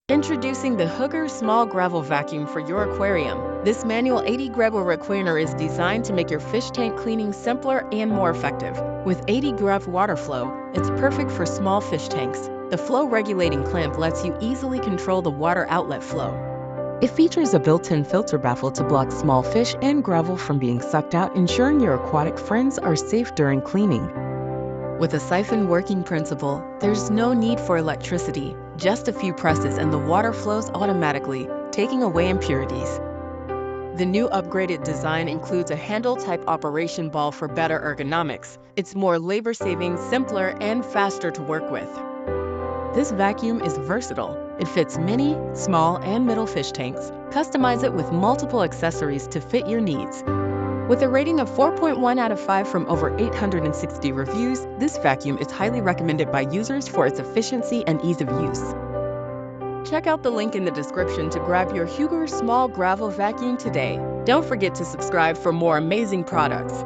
Introducing the Hugger Small Gravel Vacuum for your aquarium. This manual 80 gravel cleaner is designed to make your fish tank cleaning simpler and more effective. With 80 grav water flow, it's perfect for small fish tanks. The flow regulating clamp lets you easily control the water outlet flow. It features a built-in filter baffle to block small fish and gravel from being sucked out, ensuring your aquatic friends are safe during cleaning. With a siphon working principle, there's no need for electricity. Just a few presses and the water flows automatically, taking away impurities. The new upgraded design includes a handle-type operation ball for better ergonomics. It's more labor-saving, simpler, and faster to work with. This vacuum is versatile. It fits mini, small, and middle fish tanks. Customize it with multiple accessories to fit your needs. With a rating of 4.1 out of 5 from over 860 reviews, this vacuum is highly recommended by users for its efficiency and ease of use. Check out the link in the description to grab your Hygger Small Gravel Vacuum today. Don't forget to subscribe for more amazing products.